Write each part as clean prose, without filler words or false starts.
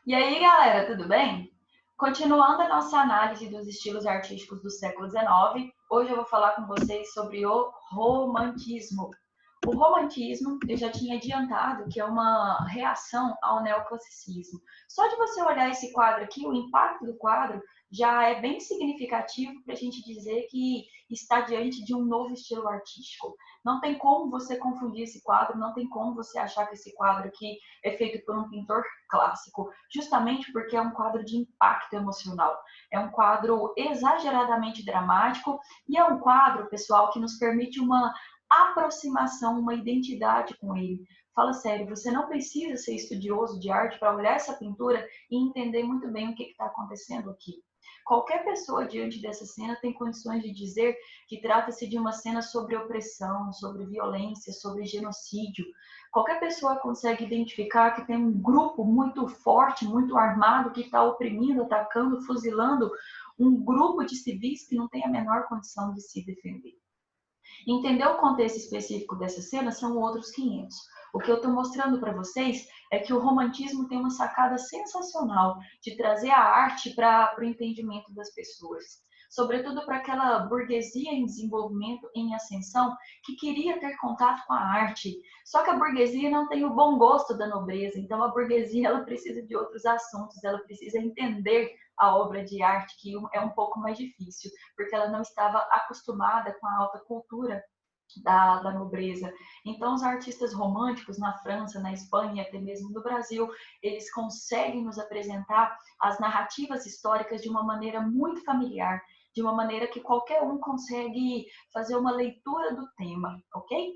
E aí, galera, tudo bem? Continuando a nossa análise dos estilos artísticos do século XIX, hoje eu vou falar com vocês sobre o romantismo. O romantismo, eu já tinha adiantado que é uma reação ao neoclassicismo. Só de você olhar esse quadro aqui, o impacto do quadro já é bem significativo para a gente dizer que está diante de um novo estilo artístico. Não tem como você confundir esse quadro, não tem como você achar que esse quadro aqui é feito por um pintor clássico, justamente porque é um quadro de impacto emocional. É um quadro exageradamente dramático e é um quadro, pessoal, que nos permite uma aproximação, uma identidade com ele. Fala sério, você não precisa ser estudioso de arte para olhar essa pintura e entender muito bem o que está acontecendo aqui. Qualquer pessoa diante dessa cena tem condições de dizer que trata-se de uma cena sobre opressão, sobre violência, sobre genocídio. Qualquer pessoa consegue identificar que tem um grupo muito forte, muito armado, que está oprimindo, atacando, fuzilando um grupo de civis que não tem a menor condição de se defender. Entender o contexto específico dessa cena são outros 500. O que eu estou mostrando para vocês é que o romantismo tem uma sacada sensacional de trazer a arte para o entendimento das pessoas. Sobretudo para aquela burguesia em desenvolvimento, em ascensão, que queria ter contato com a arte. Só que a burguesia não tem o bom gosto da nobreza, então a burguesia ela precisa de outros assuntos, ela precisa entender a obra de arte, que é um pouco mais difícil porque ela não estava acostumada com a alta cultura da nobreza. Então, os artistas românticos na França, na Espanha e até mesmo no Brasil, eles conseguem nos apresentar as narrativas históricas de uma maneira muito familiar, de uma maneira que qualquer um consegue fazer uma leitura do tema, ok?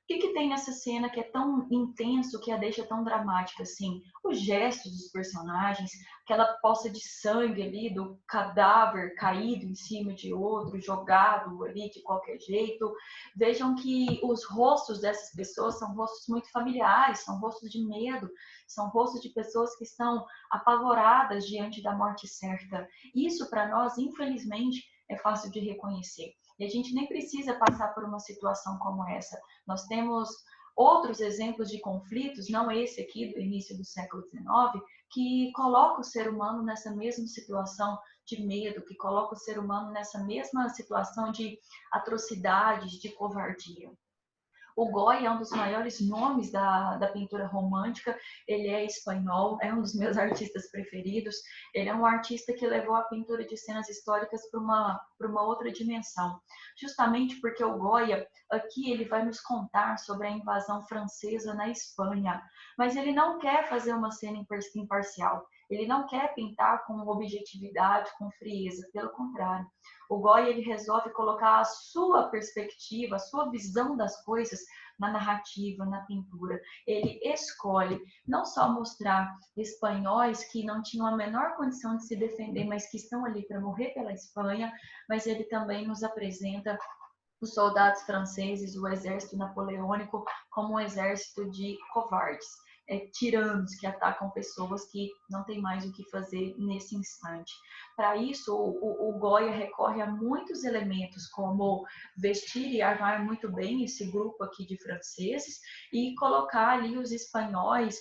O que tem nessa cena que é tão intenso, que a deixa tão dramática assim? Os gestos dos personagens, aquela poça de sangue ali do cadáver caído em cima de outro, jogado ali de qualquer jeito. Vejam que os rostos dessas pessoas são rostos muito familiares, são rostos de medo, são rostos de pessoas que estão apavoradas diante da morte certa. Isso, para nós, infelizmente, é fácil de reconhecer. E a gente nem precisa passar por uma situação como essa. Nós temos outros exemplos de conflitos, não esse aqui do início do século XIX, que coloca o ser humano nessa mesma situação de medo, que coloca o ser humano nessa mesma situação de atrocidades, de covardia. O Goya é um dos maiores nomes da pintura romântica, ele é espanhol, é um dos meus artistas preferidos. Ele é um artista que levou a pintura de cenas históricas para uma outra dimensão. Justamente porque o Goya, aqui, ele vai nos contar sobre a invasão francesa na Espanha. Mas ele não quer fazer uma cena imparcial. Ele não quer pintar com objetividade, com frieza, pelo contrário. O Goya ele resolve colocar a sua perspectiva, a sua visão das coisas na narrativa, na pintura. Ele escolhe não só mostrar espanhóis que não tinham a menor condição de se defender, mas que estão ali para morrer pela Espanha, mas ele também nos apresenta os soldados franceses, o exército napoleônico, como um exército de covardes, tiranos que atacam pessoas que não têm mais o que fazer nesse instante. Para isso, o Goya recorre a muitos elementos, como vestir e armar muito bem esse grupo aqui de franceses e colocar ali os espanhóis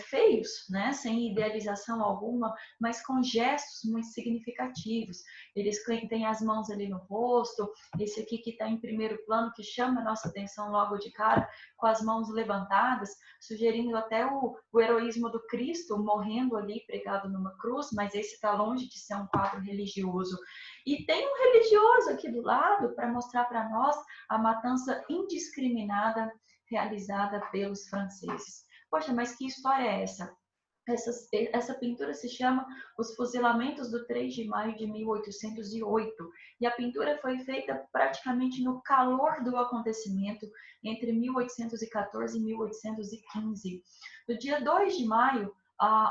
feios, né? Sem idealização alguma, mas com gestos muito significativos. Eles têm as mãos ali no rosto, esse aqui que está em primeiro plano, que chama a nossa atenção logo de cara, com as mãos levantadas, sugerindo até o heroísmo do Cristo morrendo ali pregado numa cruz, mas esse está longe de ser um quadro religioso. E tem um religioso aqui do lado para mostrar para nós a matança indiscriminada realizada pelos franceses. Poxa, mas que história é essa? Essa pintura se chama Os Fuzilamentos do 3 de maio de 1808 e a pintura foi feita praticamente no calor do acontecimento entre 1814 e 1815. No dia 2 de maio,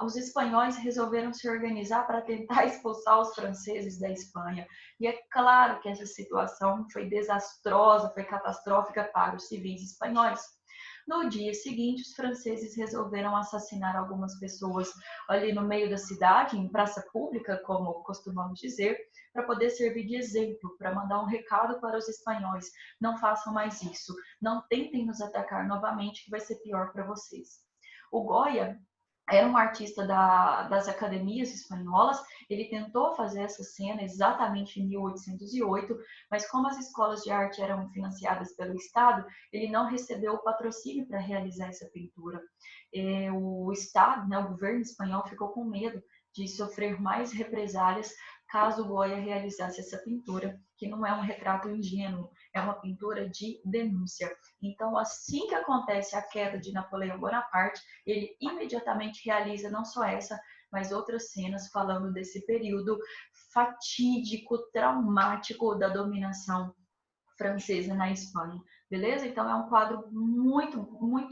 os espanhóis resolveram se organizar para tentar expulsar os franceses da Espanha. E é claro que essa situação foi desastrosa, foi catastrófica para os civis espanhóis. No dia seguinte, os franceses resolveram assassinar algumas pessoas ali no meio da cidade, em praça pública, como costumamos dizer, para poder servir de exemplo, para mandar um recado para os espanhóis: não façam mais isso, não tentem nos atacar novamente, que vai ser pior para vocês. O Goya era um artista das academias espanholas. Ele tentou fazer essa cena exatamente em 1808, mas como as escolas de arte eram financiadas pelo Estado, ele não recebeu o patrocínio para realizar essa pintura. O Estado, né, o governo espanhol, ficou com medo de sofrer mais represálias caso Goya realizasse essa pintura, que não é um retrato ingênuo, é uma pintura de denúncia. Então, assim que acontece a queda de Napoleão Bonaparte, ele imediatamente realiza não só essa, mas outras cenas falando desse período fatídico, traumático da dominação francesa na Espanha, beleza? Então é um quadro muito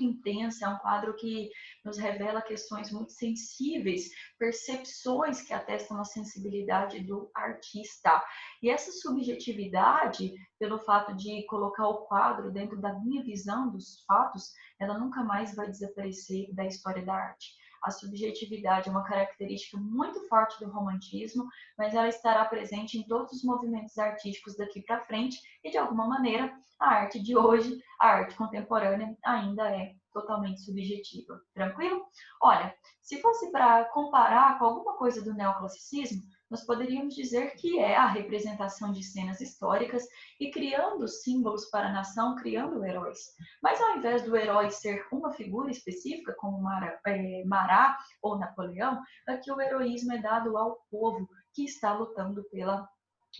intenso, é um quadro que nos revela questões muito sensíveis, percepções que atestam a sensibilidade do artista. E essa subjetividade, pelo fato de colocar o quadro dentro da minha visão dos fatos, ela nunca mais vai desaparecer da história da arte. A subjetividade é uma característica muito forte do romantismo, mas ela estará presente em todos os movimentos artísticos daqui para frente e, de alguma maneira, a arte de hoje, a arte contemporânea, ainda é totalmente subjetiva. Tranquilo? Olha, se fosse para comparar com alguma coisa do neoclassicismo, nós poderíamos dizer que é a representação de cenas históricas e criando símbolos para a nação, criando heróis. Mas ao invés do herói ser uma figura específica, como Marat ou Napoleão, aqui o heroísmo é dado ao povo que está lutando pela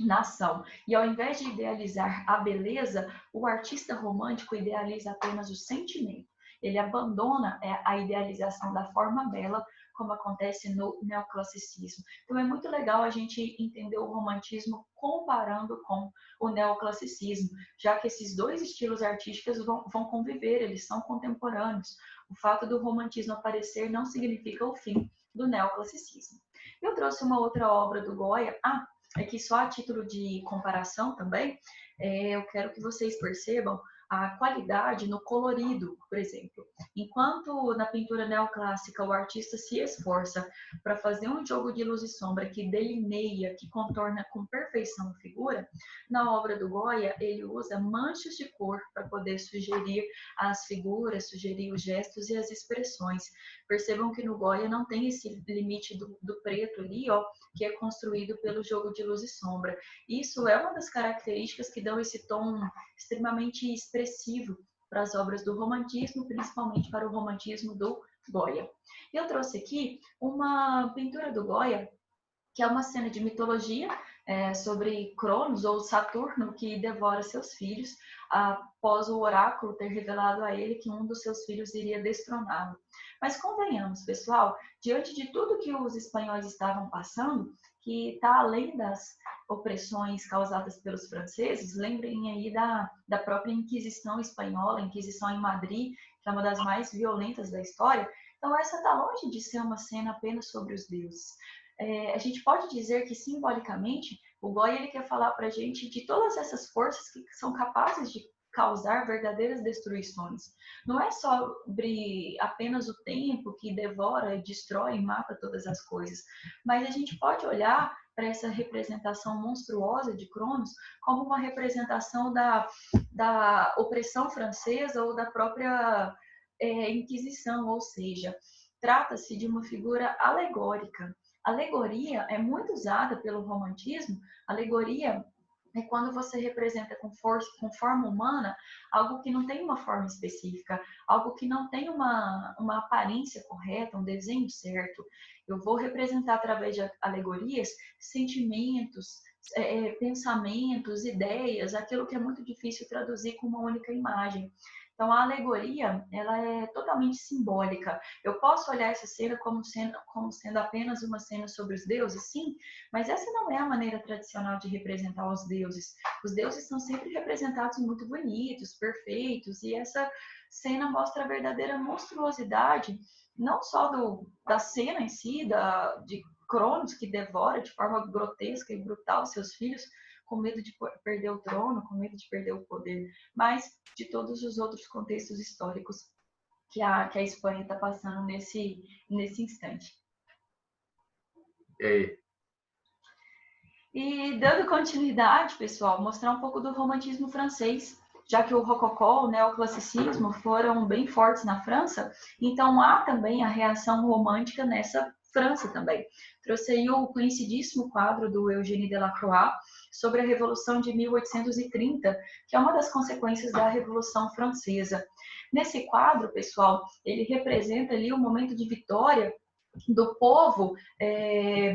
nação. E ao invés de idealizar a beleza, o artista romântico idealiza apenas o sentimento. Ele abandona a idealização da forma bela, como acontece no neoclassicismo. Então é muito legal a gente entender o romantismo comparando com o neoclassicismo, já que esses dois estilos artísticos vão conviver, eles são contemporâneos. O fato do romantismo aparecer não significa o fim do neoclassicismo. Eu trouxe uma outra obra do Goya. É que só a título de comparação também, eu quero que vocês percebam a qualidade no colorido, por exemplo. Enquanto na pintura neoclássica o artista se esforça para fazer um jogo de luz e sombra que delineia, que contorna com perfeição a figura, na obra do Goya ele usa manchas de cor para poder sugerir as figuras, sugerir os gestos e as expressões. Percebam que no Goya não tem esse limite do preto ali, ó, que é construído pelo jogo de luz e sombra. Isso é uma das características que dão esse tom extremamente expressivo para as obras do romantismo, principalmente para o romantismo do Goya. Eu trouxe aqui uma pintura do Goya, que é uma cena de mitologia sobre Cronos ou Saturno que devora seus filhos após o oráculo ter revelado a ele que um dos seus filhos iria destroná-lo. Mas convenhamos, pessoal, diante de tudo que os espanhóis estavam passando, que está além das opressões causadas pelos franceses, lembrem aí da própria Inquisição espanhola, a Inquisição em Madrid, que é uma das mais violentas da história. Então essa está longe de ser uma cena apenas sobre os deuses. A gente pode dizer que simbolicamente o Goya ele quer falar para a gente de todas essas forças que são capazes de causar verdadeiras destruições. Não é sobre apenas o tempo que devora, destrói e mata todas as coisas, mas a gente pode olhar para essa representação monstruosa de Cronos como uma representação da opressão francesa ou da própria Inquisição, ou seja, trata-se de uma figura alegórica. Alegoria é muito usada pelo romantismo. Alegoria é quando você representa com forma humana algo que não tem uma forma específica, algo que não tem uma aparência correta, um desenho certo. Eu vou representar através de alegorias sentimentos, pensamentos, ideias, aquilo que é muito difícil traduzir com uma única imagem. Então, a alegoria, ela é totalmente simbólica. Eu posso olhar essa cena como sendo apenas uma cena sobre os deuses, sim, mas essa não é a maneira tradicional de representar os deuses. Os deuses são sempre representados muito bonitos, perfeitos, e essa cena mostra a verdadeira monstruosidade, não só da cena em si, de Cronos, que devora de forma grotesca e brutal seus filhos, com medo de perder o trono, com medo de perder o poder, mas de todos os outros contextos históricos que a Espanha está passando nesse instante. E dando continuidade, pessoal, mostrar um pouco do romantismo francês. já que o rococó, o neoclassicismo foram bem fortes na França, então há também a reação romântica nessa França também. Trouxe aí o conhecidíssimo quadro do Eugène Delacroix sobre a Revolução de 1830, que é uma das consequências da Revolução Francesa. Nesse quadro, pessoal, ele representa ali o momento de vitória do povo,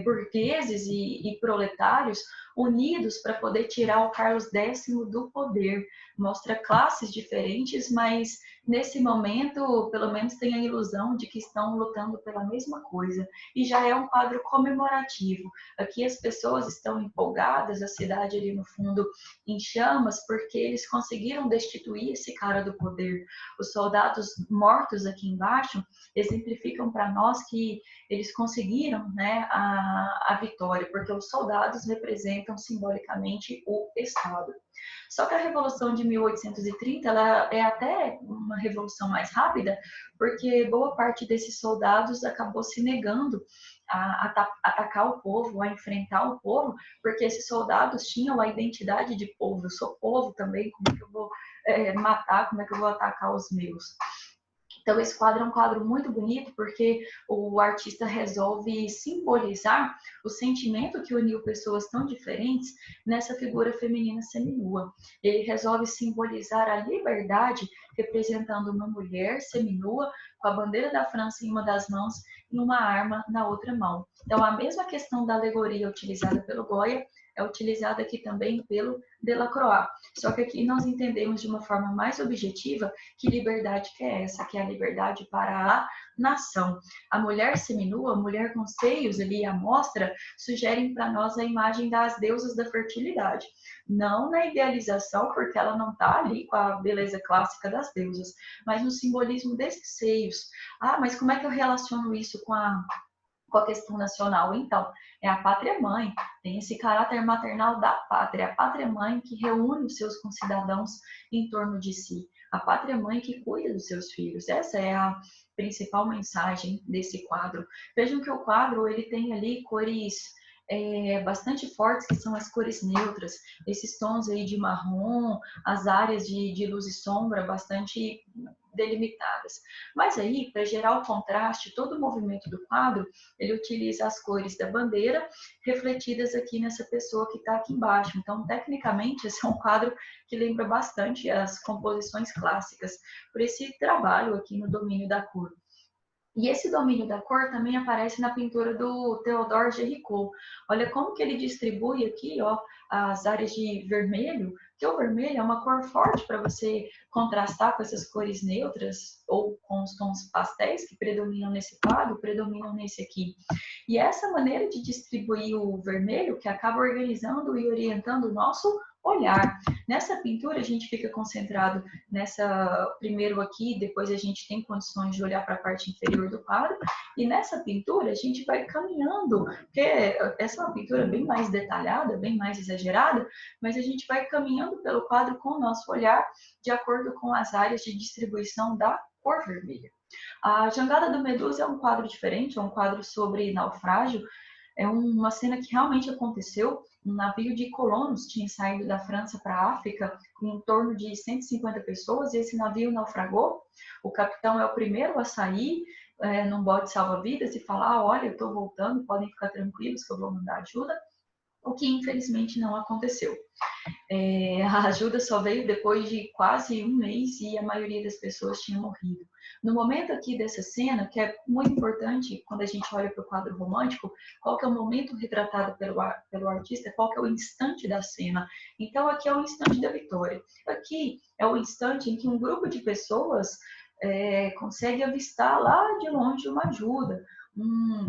burgueses e proletários unidos para poder tirar o Carlos X do poder. Mostra classes diferentes, mas nesse momento, pelo menos, tem a ilusão de que estão lutando pela mesma coisa. E já é um quadro comemorativo. Aqui as pessoas estão empolgadas, a cidade ali no fundo em chamas, porque eles conseguiram destituir esse cara do poder. Os soldados mortos aqui embaixo exemplificam para nós que eles conseguiram, né, a vitória, porque os soldados representam simbolicamente o Estado. Só que a Revolução de 1830 ela é até uma revolução mais rápida, porque boa parte desses soldados acabou se negando a atacar o povo, a enfrentar o povo, porque esses soldados tinham a identidade de povo. Eu sou povo também, como é que eu vou matar, como é que eu vou atacar os meus? Então, esse quadro é um quadro muito bonito porque o artista resolve simbolizar o sentimento que uniu pessoas tão diferentes nessa figura feminina seminua. Ele resolve simbolizar a liberdade representando uma mulher seminua com a bandeira da França em uma das mãos e uma arma na outra mão. Então, a mesma questão da alegoria utilizada pelo Goya é utilizada aqui também pelo Delacroix. Só que aqui nós entendemos de uma forma mais objetiva que liberdade que é essa, que é a liberdade para a nação. A mulher seminua, a mulher com seios ali à mostra, sugerem para nós a imagem das deusas da fertilidade. Não na idealização, porque ela não está ali com a beleza clássica das deusas, mas no simbolismo desses seios. Ah, mas como é que eu relaciono isso com a questão nacional? Então, é a pátria-mãe, tem esse caráter maternal da pátria, a pátria-mãe que reúne os seus concidadãos em torno de si, a pátria-mãe que cuida dos seus filhos. Essa é a principal mensagem desse quadro. Vejam que o quadro ele tem ali cores bastante fortes, que são as cores neutras, esses tons aí de marrom, as áreas de luz e sombra bastante delimitadas. Mas aí, para gerar o contraste, todo o movimento do quadro, ele utiliza as cores da bandeira refletidas aqui nessa pessoa que está aqui embaixo. Então, tecnicamente, esse é um quadro que lembra bastante as composições clássicas, por esse trabalho aqui no domínio da cor. E esse domínio da cor também aparece na pintura do Théodore Géricault. Olha como que ele distribui aqui, ó, as áreas de vermelho, que o vermelho é uma cor forte para você contrastar com essas cores neutras ou com os tons pastéis que predominam nesse quadro, predominam nesse aqui. E essa maneira de distribuir o vermelho que acaba organizando e orientando o nosso olhar. Nessa pintura a gente fica concentrado nessa primeiro aqui, depois a gente tem condições de olhar para a parte inferior do quadro, e nessa pintura a gente vai caminhando, porque essa é uma pintura bem mais detalhada, bem mais exagerada, mas a gente vai caminhando pelo quadro com o nosso olhar de acordo com as áreas de distribuição da cor vermelha. A Jangada do Medusa é um quadro diferente, é um quadro sobre naufrágio, é uma cena que realmente aconteceu. Um navio de colonos tinha saído da França para a África com em torno de 150 pessoas e esse navio naufragou. O capitão é o primeiro a sair num bote salva-vidas e falar: olha, eu estou voltando, podem ficar tranquilos que eu vou mandar ajuda. O que infelizmente não aconteceu. A ajuda só veio depois de quase um mês e a maioria das pessoas tinha morrido. No momento aqui dessa cena, que é muito importante quando a gente olha para o quadro romântico, qual que é o momento retratado pelo artista, qual que é o instante da cena. Então aqui é o instante da vitória. Aqui é o instante em que um grupo de pessoas consegue avistar lá de longe uma ajuda,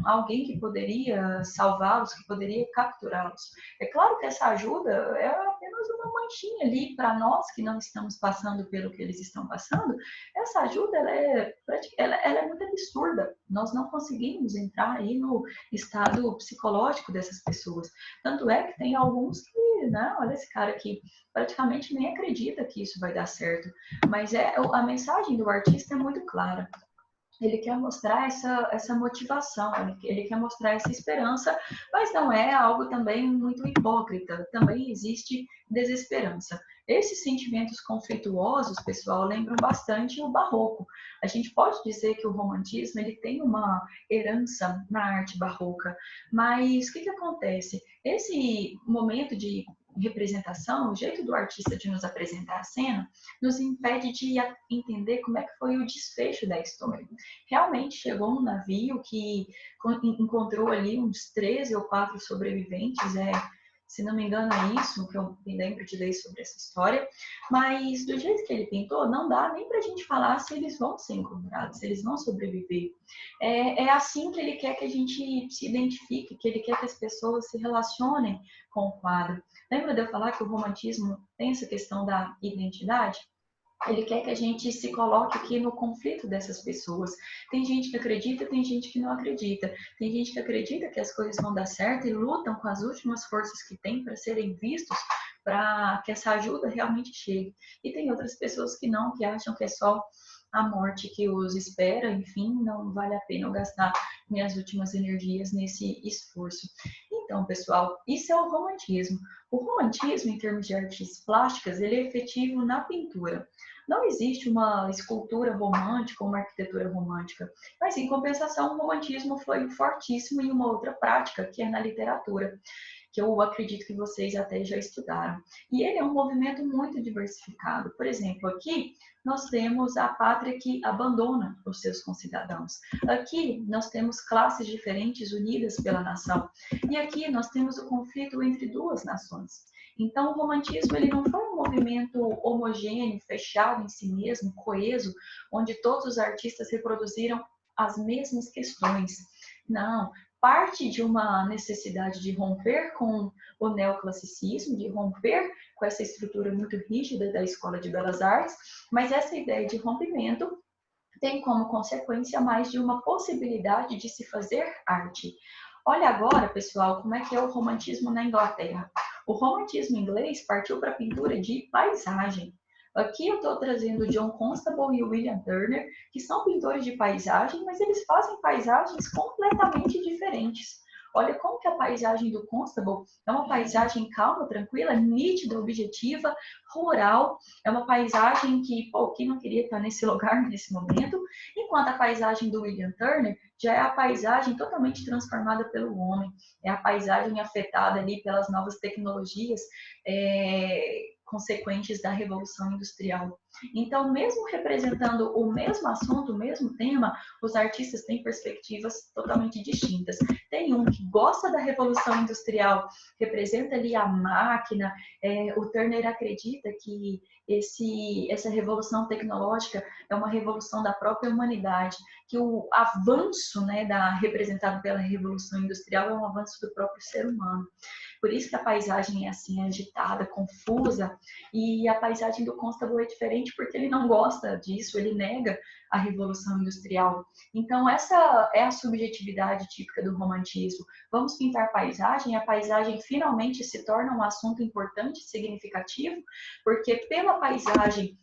alguém que poderia salvá-los, que poderia capturá-los. É claro que essa ajuda é apenas uma manchinha ali para nós que não estamos passando pelo que eles estão passando. Essa ajuda ela é muito absurda. Nós não conseguimos entrar aí no estado psicológico dessas pessoas. Tanto é que tem alguns que, né, olha esse cara aqui, praticamente nem acredita que isso vai dar certo. Mas a mensagem do artista é muito clara. Ele quer mostrar essa motivação, ele quer mostrar essa esperança, mas não é algo também muito hipócrita, também existe desesperança. Esses sentimentos conflituosos, pessoal, lembram bastante o barroco. A gente pode dizer que o romantismo ele tem uma herança na arte barroca, mas o que acontece? Esse momento de representação, o jeito do artista de nos apresentar a cena, nos impede de entender como é que foi o desfecho da história. Realmente chegou um navio que encontrou ali uns 13 ou 4 sobreviventes, se não me engano é isso, que eu me lembro de ler sobre essa história, mas do jeito que ele pintou, não dá nem para a gente falar se eles vão ser encontrados, se eles vão sobreviver. É assim que ele quer que a gente se identifique, que ele quer que as pessoas se relacionem com o quadro. Lembra de eu falar que o romantismo tem essa questão da identidade? Ele quer que a gente se coloque aqui no conflito dessas pessoas. Tem gente que acredita, tem gente que não acredita. Tem gente que acredita que as coisas vão dar certo e lutam com as últimas forças que tem para serem vistos, para que essa ajuda realmente chegue. E tem outras pessoas que não, que acham que é só a morte que os espera, enfim, não vale a pena eu gastar minhas últimas energias nesse esforço. Então, pessoal, isso é o romantismo. O romantismo, em termos de artes plásticas, ele é efetivo na pintura. Não existe uma escultura romântica ou uma arquitetura romântica, mas em compensação, o romantismo foi fortíssimo em uma outra prática, que é na literatura, que eu acredito que vocês até já estudaram. E ele é um movimento muito diversificado. Por exemplo, aqui nós temos a pátria que abandona os seus concidadãos. Aqui nós temos classes diferentes unidas pela nação. E aqui nós temos o conflito entre duas nações. Então, o romantismo ele não foi um movimento homogêneo, fechado em si mesmo, coeso, onde todos os artistas reproduziram as mesmas questões. Não, parte de uma necessidade de romper com o neoclassicismo, de romper com essa estrutura muito rígida da Escola de Belas Artes, mas essa ideia de rompimento tem como consequência mais de uma possibilidade de se fazer arte. Olha agora, pessoal, como é que é o romantismo na Inglaterra. O romantismo inglês partiu para a pintura de paisagem. Aqui eu estou trazendo John Constable e William Turner, que são pintores de paisagem, mas eles fazem paisagens completamente diferentes. Olha como que a paisagem do Constable é uma paisagem calma, tranquila, nítida, objetiva, rural. É uma paisagem que, pô, quem não queria estar nesse lugar nesse momento? Enquanto a paisagem do William Turner já é a paisagem totalmente transformada pelo homem, é a paisagem afetada ali pelas novas tecnologias consequentes da Revolução Industrial. Então, mesmo representando o mesmo assunto, o mesmo tema, os artistas têm perspectivas totalmente distintas. Tem um que gosta da Revolução Industrial, representa ali a máquina, o Turner acredita que essa revolução tecnológica é uma revolução da própria humanidade, que o avanço, né, representado pela Revolução Industrial é um avanço do próprio ser humano. Por isso que a paisagem é assim, agitada, confusa, e a paisagem do Constable é diferente porque ele não gosta disso, ele nega a Revolução Industrial. Então, essa é a subjetividade típica do romantismo. Vamos pintar paisagem, a paisagem finalmente se torna um assunto importante, significativo, porque pela paisagem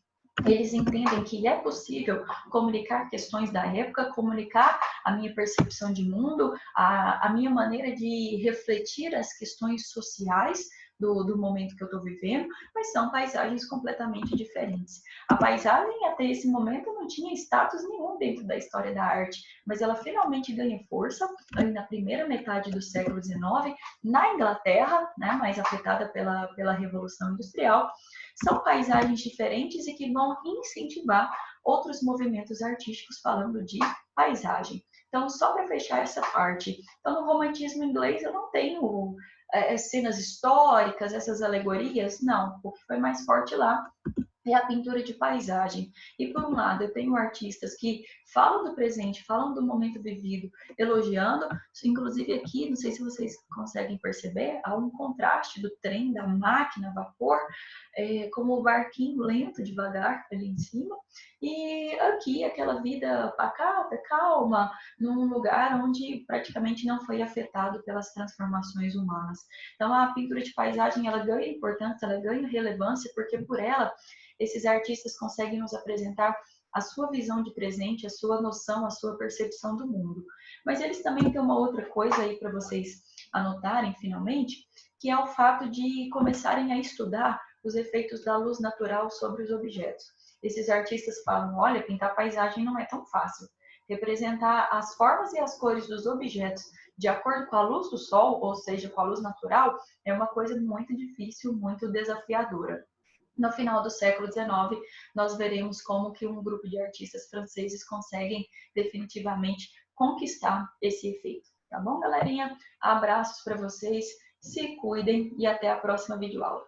eles entendem que é possível comunicar questões da época, comunicar a minha percepção de mundo, a minha maneira de refletir as questões sociais do momento que eu estou vivendo, mas são paisagens completamente diferentes. A paisagem, até esse momento, não tinha status nenhum dentro da história da arte, mas ela finalmente ganha força ali na primeira metade do século XIX, na Inglaterra, né, mais afetada pela Revolução Industrial. São paisagens diferentes e que vão incentivar outros movimentos artísticos falando de paisagem. Então, só para fechar essa parte, então no romantismo inglês eu não tenho cenas históricas, essas alegorias, não. O que foi mais forte lá é a pintura de paisagem. E por um lado, eu tenho artistas que falam do presente, falam do momento vivido, elogiando, inclusive aqui, não sei se vocês conseguem perceber, há um contraste do trem, da máquina, vapor, como o barquinho lento, devagar, ali em cima, e aqui aquela vida pacata, calma, num lugar onde praticamente não foi afetado pelas transformações humanas. Então, a pintura de paisagem, ela ganha importância, ela ganha relevância, porque por ela esses artistas conseguem nos apresentar a sua visão de presente, a sua noção, a sua percepção do mundo. Mas eles também têm uma outra coisa aí para vocês anotarem finalmente, que é o fato de começarem a estudar os efeitos da luz natural sobre os objetos. Esses artistas falam, olha, pintar paisagem não é tão fácil. Representar as formas e as cores dos objetos de acordo com a luz do sol, ou seja, com a luz natural, é uma coisa muito difícil, muito desafiadora. No final do século XIX, nós veremos como que um grupo de artistas franceses conseguem definitivamente conquistar esse efeito. Tá bom, galerinha? Abraços para vocês, se cuidem e até a próxima videoaula.